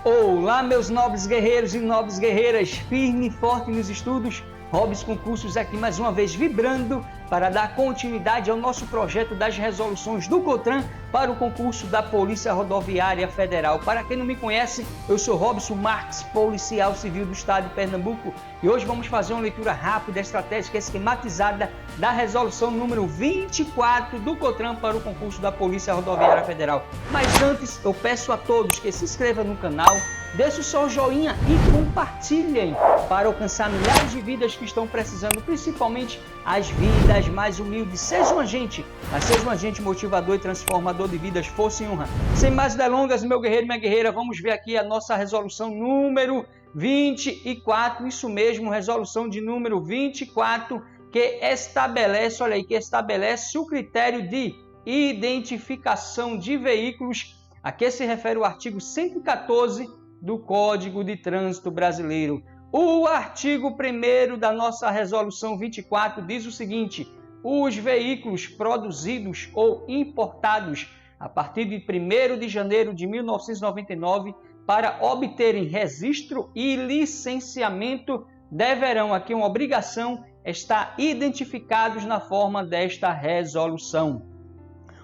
Olá, meus nobres guerreiros e nobres guerreiras, firme e forte nos estudos. Hobbies Concursos aqui mais uma vez vibrando para dar continuidade ao nosso projeto das resoluções do COTRAN para o concurso da Polícia Rodoviária Federal. Para quem não me conhece, eu sou Robson Marques, policial civil do estado de Pernambuco, e hoje vamos fazer uma leitura rápida, estratégica e esquematizada da resolução número 24 do COTRAN para o concurso da Polícia Rodoviária Federal. Mas antes, eu peço a todos que se inscrevam no canal, deixem o seu joinha e compartilhem para alcançar milhares de vidas que estão precisando, principalmente as vidas mais humildes. Seja um agente, mas seja um agente motivador e transformador de vidas, força e honra. Sem mais delongas, meu guerreiro e minha guerreira, vamos ver aqui a nossa resolução número 24, isso mesmo, resolução de número 24, que estabelece, olha aí, que estabelece o critério de identificação de veículos, a que se refere o artigo 114 do Código de Trânsito Brasileiro. O artigo 1º da nossa resolução 24 diz o seguinte: os veículos produzidos ou importados a partir de 1º de janeiro de 1999 para obterem registro e licenciamento deverão, aqui uma obrigação, estar identificados na forma desta resolução.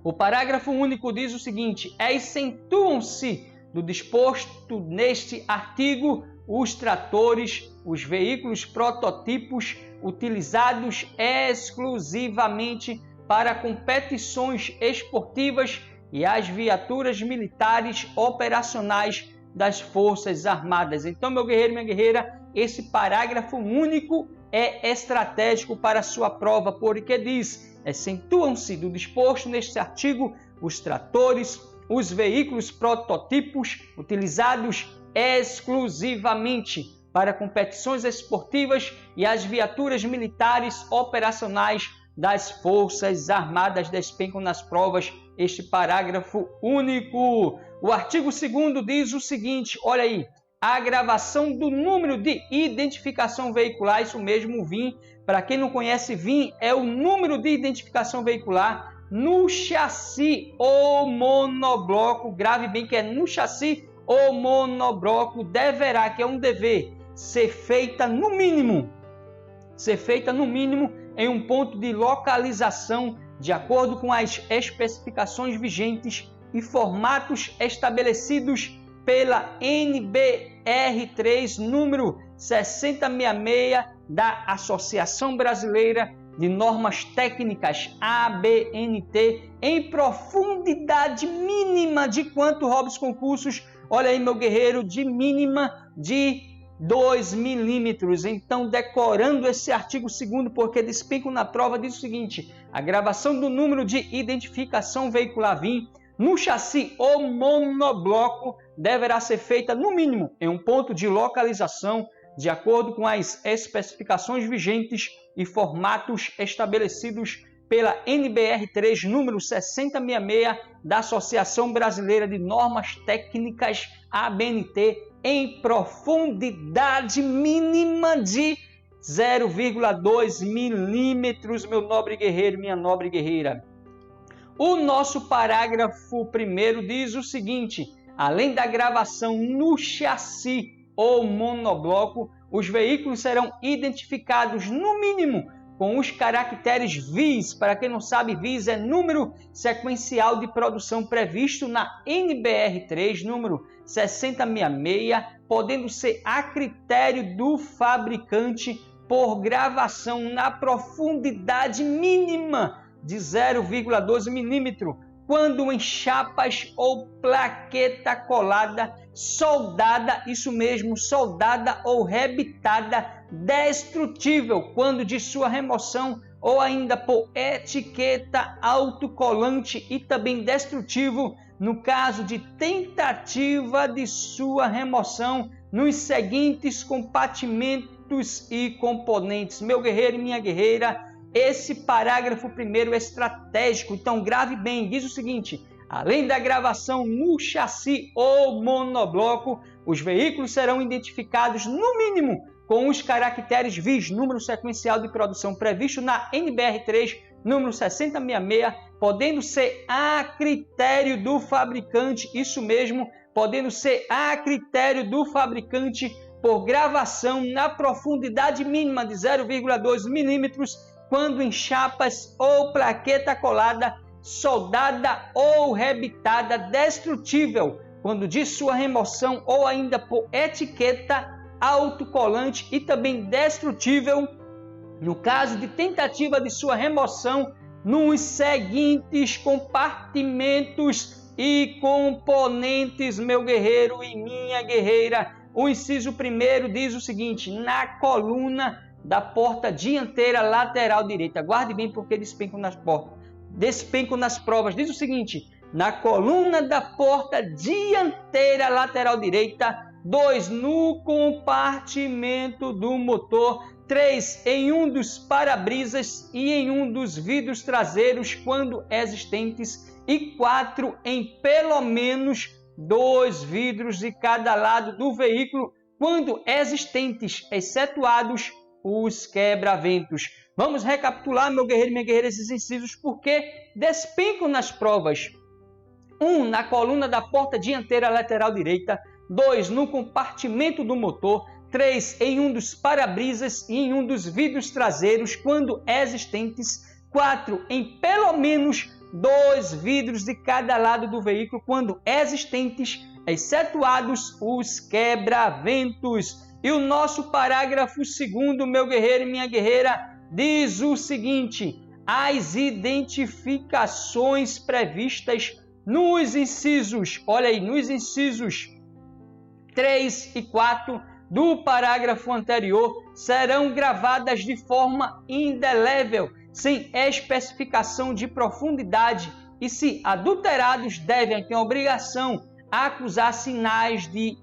O parágrafo único diz o seguinte: excetuam-se do disposto neste artigo os tratores, os veículos prototipos utilizados exclusivamente para competições esportivas e as viaturas militares operacionais das Forças Armadas. Então, meu guerreiro e minha guerreira, esse parágrafo único é estratégico para a sua prova, porque diz: excetuam-se do disposto neste artigo os tratores, os veículos prototipos utilizados exclusivamente para competições esportivas e as viaturas militares operacionais das Forças Armadas. Despencam nas provas este parágrafo único. O artigo 2º diz o seguinte, olha aí: a gravação do número de identificação veicular, isso mesmo, o VIN. Para quem não conhece, VIN é o número de identificação veicular no chassi ou monobloco. Grave bem que é no chassi ou monobloco. Deverá, que é um dever, ser feita no mínimo em um ponto de localização de acordo com as especificações vigentes e formatos estabelecidos pela NBR3 número 6066 da Associação Brasileira de Normas Técnicas, ABNT, em profundidade mínima de quanto, Hobbies Concursos? Olha aí, meu guerreiro, de mínima de 2 milímetros. Então, decorando esse artigo 2º, porque despencam na prova, diz o seguinte: a gravação do número de identificação veicular VIN no chassi ou monobloco deverá ser feita, no mínimo, em um ponto de localização de acordo com as especificações vigentes e formatos estabelecidos pela NBR3 número 6066 da Associação Brasileira de Normas Técnicas, ABNT, em profundidade mínima de 0,2 milímetros, meu nobre guerreiro, minha nobre guerreira. O nosso parágrafo 1º diz o seguinte: além da gravação no chassi ou monobloco, os veículos serão identificados no mínimo com os caracteres VIS. Para quem não sabe, VIS é número sequencial de produção previsto na NBR3 número 6066, podendo ser a critério do fabricante por gravação na profundidade mínima de 0,12 milímetro, quando em chapas ou plaqueta colada, soldada, isso mesmo, soldada ou rebitada, destrutível quando de sua remoção, ou ainda por etiqueta autocolante, e também destrutivo no caso de tentativa de sua remoção nos seguintes compartimentos e componentes. Meu guerreiro e minha guerreira, esse parágrafo 1º é estratégico, então grave bem, diz o seguinte: além da gravação no chassi ou monobloco, os veículos serão identificados no mínimo com os caracteres VIS, número sequencial de produção previsto na NBR3 número 6066, podendo ser a critério do fabricante, isso mesmo, podendo ser a critério do fabricante por gravação na profundidade mínima de 0,2 milímetros, quando em chapas ou plaqueta colada, soldada ou rebitada, destrutível, quando de sua remoção ou ainda por etiqueta autocolante, e também destrutível no caso de tentativa de sua remoção nos seguintes compartimentos e componentes, meu guerreiro e minha guerreira. O inciso 1º diz o seguinte: na coluna da porta dianteira lateral direita. Guarde bem, porque despenco nas provas. Diz o seguinte: na coluna da porta dianteira lateral direita. 2, no compartimento do motor. 3, em um dos para-brisas e em um dos vidros traseiros, quando existentes. E 4, em pelo menos 2 vidros de cada lado do veículo, quando existentes, excetuados os quebra-ventos. Vamos recapitular, meu guerreiro e minha guerreira, esses incisos, porque despencam nas provas. 1, na coluna da porta dianteira lateral direita. 2, no compartimento do motor. 3, em um dos para-brisas e em um dos vidros traseiros, quando existentes. 4, em pelo menos 2 vidros de cada lado do veículo, quando existentes, excetuados os quebra-ventos. E o nosso parágrafo 2º, meu guerreiro e minha guerreira, diz o seguinte: as identificações previstas nos incisos, olha aí, nos incisos 3 e 4 do parágrafo anterior serão gravadas de forma indelével, sem especificação de profundidade, e se adulterados devem ter a obrigação a acusar sinais de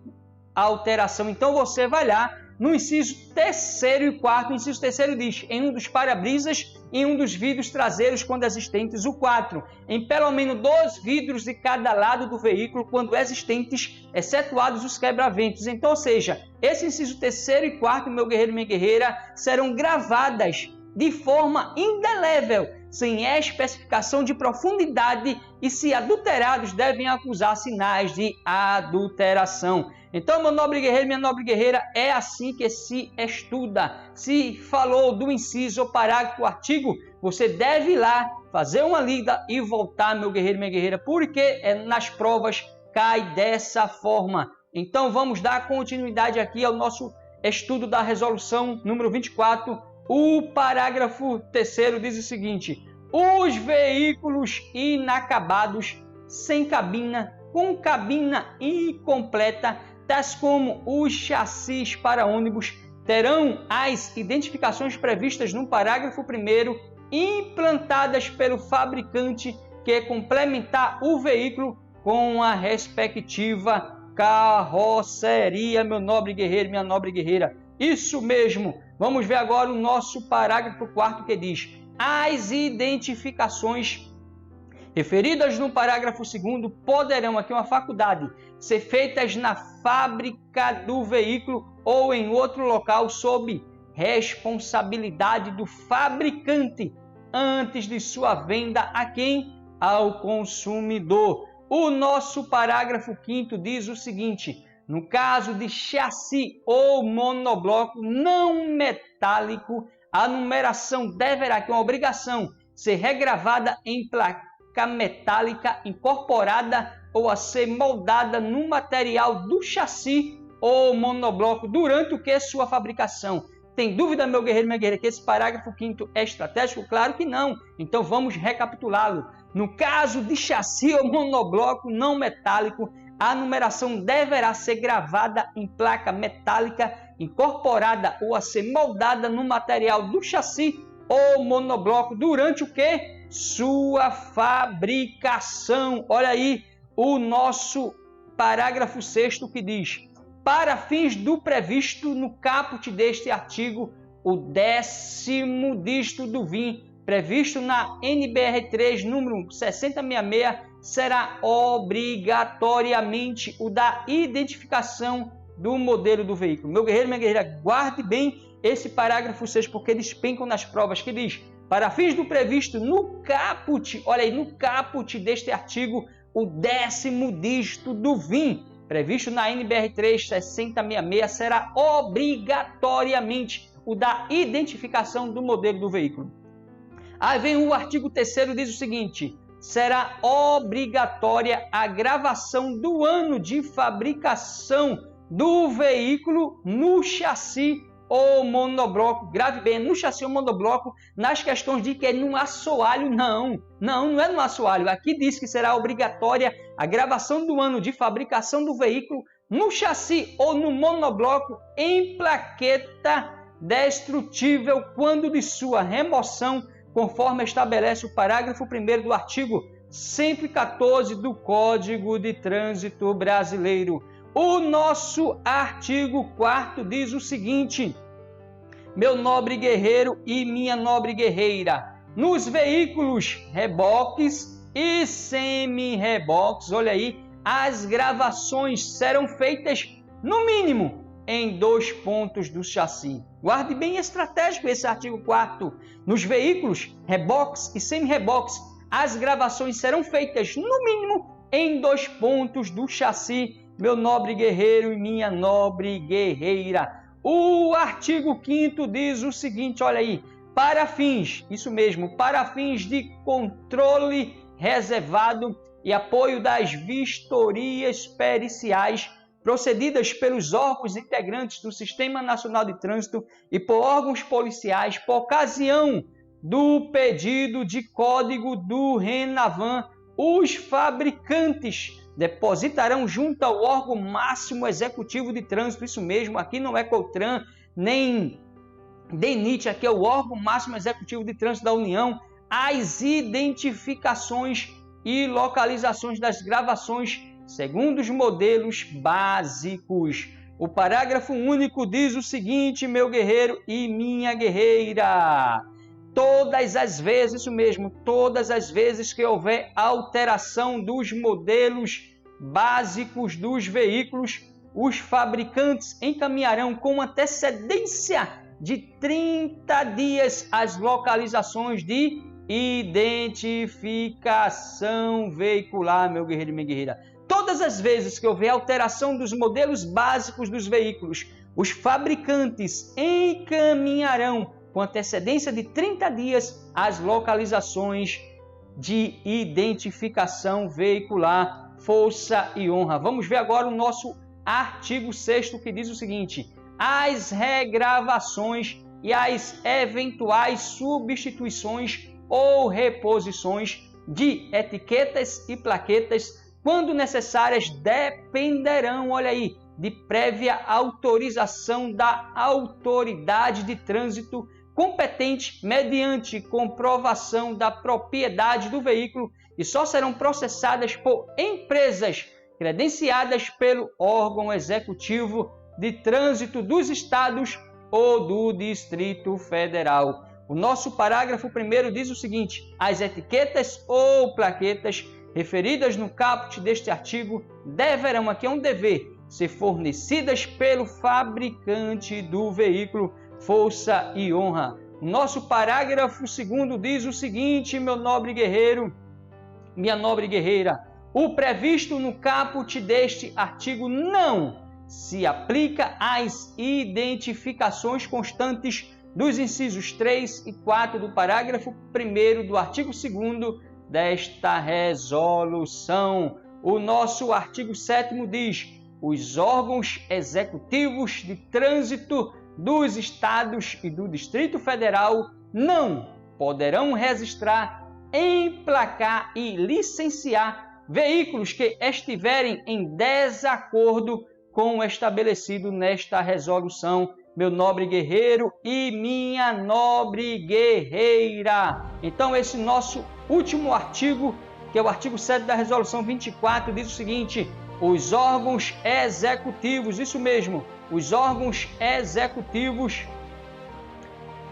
alteração. Então você vai lá no inciso 3º e 4º. O inciso 3º diz: em um dos para-brisas e em um dos vidros traseiros, quando existentes. O 4, em pelo menos 2 vidros de cada lado do veículo, quando existentes, excetuados os quebra-ventos. Então, ou seja, esse inciso 3º e 4º, meu guerreiro e minha guerreira, serão gravadas de forma indelével, sem especificação de profundidade, e se adulterados devem acusar sinais de adulteração. Então, meu nobre guerreiro, minha nobre guerreira, é assim que se estuda. Se falou do inciso ou parágrafo do artigo, você deve ir lá fazer uma lida e voltar, meu guerreiro, minha guerreira, porque nas provas cai dessa forma. Então, vamos dar continuidade aqui ao nosso estudo da resolução número 24. O parágrafo 3º diz o seguinte: os veículos inacabados, sem cabina, com cabina incompleta, tais como os chassis para ônibus, terão as identificações previstas no parágrafo 1º implantadas pelo fabricante que complementar o veículo com a respectiva carroceria, meu nobre guerreiro, minha nobre guerreira. Isso mesmo. Vamos ver agora o nosso parágrafo 4º, que diz: as identificações referidas no parágrafo 2º poderão, aqui uma faculdade, ser feitas na fábrica do veículo ou em outro local sob responsabilidade do fabricante antes de sua venda a quem? Ao consumidor. O nosso parágrafo 5º diz o seguinte: no caso de chassi ou monobloco não metálico, a numeração deverá, que é uma obrigação, ser regravada em placa metálica incorporada ou a ser moldada no material do chassi ou monobloco durante o que sua fabricação. Tem dúvida, meu guerreiro, minha guerreira, que esse parágrafo 5º é estratégico? Claro que não. Então vamos recapitulá-lo. No caso de chassi ou monobloco não metálico, a numeração deverá ser gravada em placa metálica incorporada ou a ser moldada no material do chassi ou monobloco durante o que? Sua fabricação. Olha aí o nosso parágrafo 6º, que diz: para fins do previsto no caput deste artigo, o 10º dígito do VIN, previsto na NBR 3, número 6066, será obrigatoriamente o da identificação do modelo do veículo. Meu guerreiro, minha guerreira, guarde bem esse parágrafo 6, porque despencam nas provas, que diz: para fins do previsto no caput, olha aí, no caput deste artigo, o 10º dígito do VIN, previsto na NBR 36066, será obrigatoriamente o da identificação do modelo do veículo. Aí vem o artigo 3º, diz o seguinte: será obrigatória a gravação do ano de fabricação do veículo no chassi ou monobloco. Grave bem, no chassi ou monobloco, nas questões de que é no assoalho, não é no assoalho. Aqui diz que será obrigatória a gravação do ano de fabricação do veículo no chassi ou no monobloco em plaqueta destrutível quando de sua remoção, conforme estabelece o parágrafo 1º do artigo 114 do Código de Trânsito Brasileiro. O nosso artigo 4º diz o seguinte: meu nobre guerreiro e minha nobre guerreira, nos veículos reboques e semi-reboques, olha aí, as gravações serão feitas no mínimo em 2 pontos do chassi. Guarde bem estratégico esse artigo 4º. Nos veículos reboques e semi-reboques, as gravações serão feitas no mínimo em 2 pontos do chassi, meu nobre guerreiro e minha nobre guerreira. O artigo 5º diz o seguinte, olha aí, para fins, isso mesmo, para fins de controle reservado e apoio das vistorias periciais procedidas pelos órgãos integrantes do Sistema Nacional de Trânsito e por órgãos policiais por ocasião do pedido de código do RENAVAN, os fabricantes depositarão junto ao órgão máximo executivo de trânsito, isso mesmo, aqui não é COTRAN, nem DENIT, aqui é o órgão máximo executivo de trânsito da União, as identificações e localizações das gravações segundo os modelos básicos. O parágrafo único diz o seguinte, meu guerreiro e minha guerreira: todas as vezes, isso mesmo, todas as vezes que houver alteração dos modelos básicos dos veículos, os fabricantes encaminharão com antecedência de 30 dias as localizações de identificação veicular, meu guerreiro e minha guerreira. Todas as vezes que houver alteração dos modelos básicos dos veículos, os fabricantes encaminharão com antecedência de 30 dias as localizações de identificação veicular, força e honra. Vamos ver agora o nosso artigo 6º, que diz o seguinte: as regravações e as eventuais substituições ou reposições de etiquetas e plaquetas, quando necessárias, dependerão, olha aí, de prévia autorização da autoridade de trânsito competente mediante comprovação da propriedade do veículo e só serão processadas por empresas credenciadas pelo órgão executivo de trânsito dos estados ou do Distrito Federal. O nosso parágrafo 1º diz o seguinte: as etiquetas ou plaquetas referidas no caput deste artigo deverão, aqui é um dever, ser fornecidas pelo fabricante do veículo, força e honra. O nosso parágrafo 2º diz o seguinte, meu nobre guerreiro, minha nobre guerreira: o previsto no caput deste artigo não se aplica às identificações constantes dos incisos 3 e 4 do parágrafo 1º do artigo 2º desta resolução. O nosso artigo 7º diz: os órgãos executivos de trânsito dos estados e do Distrito Federal não poderão registrar, emplacar e licenciar veículos que estiverem em desacordo com o estabelecido nesta resolução, meu nobre guerreiro e minha nobre guerreira. Então, esse nosso último artigo, que é o artigo 7 da Resolução 24, diz o seguinte: os órgãos executivos, isso mesmo, os órgãos executivos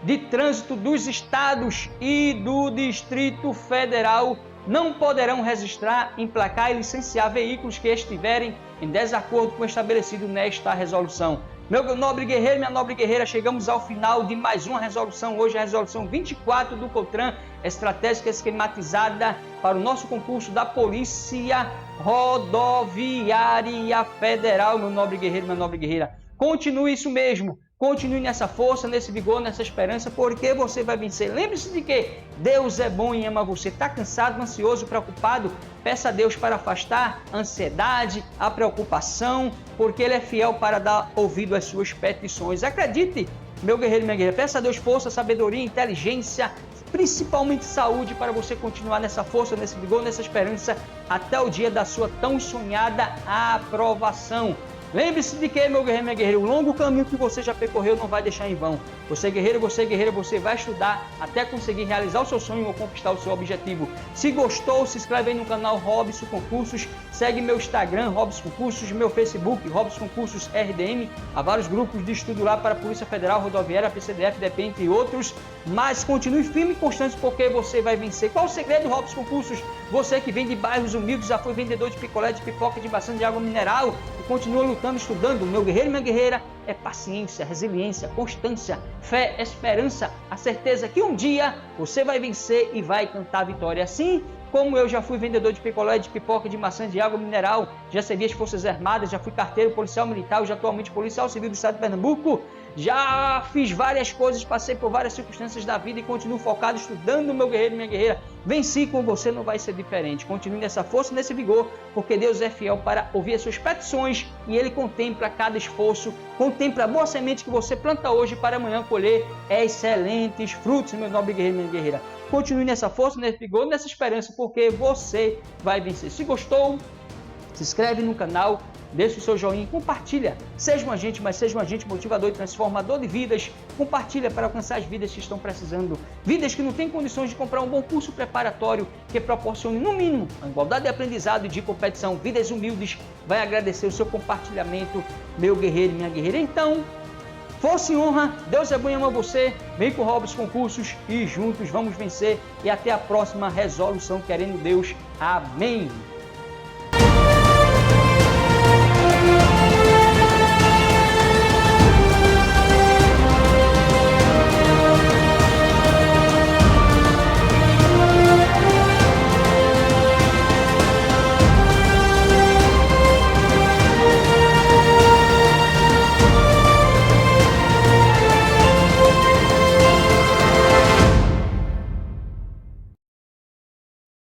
de trânsito dos estados e do Distrito Federal não poderão registrar, emplacar e licenciar veículos que estiverem em desacordo com o estabelecido nesta resolução. Meu nobre guerreiro, minha nobre guerreira, chegamos ao final de mais uma resolução. Hoje é a resolução 24 do COTRAN, estratégica esquematizada para o nosso concurso da Polícia Rodoviária Federal. Meu nobre guerreiro, minha nobre guerreira, continue isso mesmo. Continue nessa força, nesse vigor, nessa esperança, porque você vai vencer. Lembre-se de que Deus é bom e ama você. Está cansado, ansioso, preocupado? Peça a Deus para afastar a ansiedade, a preocupação, porque Ele é fiel para dar ouvido às suas petições. Acredite, meu guerreiro e minha guerreira. Peça a Deus força, sabedoria, inteligência, principalmente saúde, para você continuar nessa força, nesse vigor, nessa esperança, até o dia da sua tão sonhada aprovação. Lembre-se de que, meu guerreiro, minha guerreira, o longo caminho que você já percorreu não vai deixar em vão. Você guerreiro, você guerreira, você vai estudar até conseguir realizar o seu sonho ou conquistar o seu objetivo. Se gostou, se inscreve aí no canal Robson Concursos, segue meu Instagram, Robson Concursos, meu Facebook, Robson Concursos RDM. Há vários grupos de estudo lá para a Polícia Federal, Rodoviária, PCDF, DP, entre outros. Mas continue firme e constante, porque você vai vencer. Qual o segredo, Robson Concursos? Você que vem de bairros humildes, já foi vendedor de picolé, de pipoca, de maçã, de água mineral e continua lutando, estudando. Meu guerreiro e minha guerreira, é paciência, resiliência, constância, fé, esperança, a certeza que um dia você vai vencer e vai cantar a vitória. Assim como eu já fui vendedor de picolé, de pipoca, de maçã, de água mineral, já servi as Forças Armadas, já fui carteiro policial militar, já atualmente policial civil do estado de Pernambuco, já fiz várias coisas, passei por várias circunstâncias da vida e continuo focado, estudando, meu guerreiro e minha guerreira. Venci, com você não vai ser diferente. Continue nessa força, nesse vigor, porque Deus é fiel para ouvir as suas petições e Ele contempla cada esforço, contempla a boa semente que você planta hoje para amanhã colher excelentes frutos, meu nobre guerreiro e minha guerreira. Continue nessa força, nesse vigor, nessa esperança, porque você vai vencer. Se gostou, se inscreve no canal, deixa o seu joinha, compartilha. Seja um agente, mas seja um agente motivador e transformador de vidas. Compartilha para alcançar as vidas que estão precisando. Vidas que não têm condições de comprar um bom curso preparatório que proporcione, no mínimo, a igualdade de aprendizado e de competição. Vidas humildes. Vai agradecer o seu compartilhamento, meu guerreiro e minha guerreira. Então, força e honra, Deus é bom e ama você. Vem com o Robson Concursos e juntos vamos vencer. E até a próxima resolução, querendo Deus. Amém.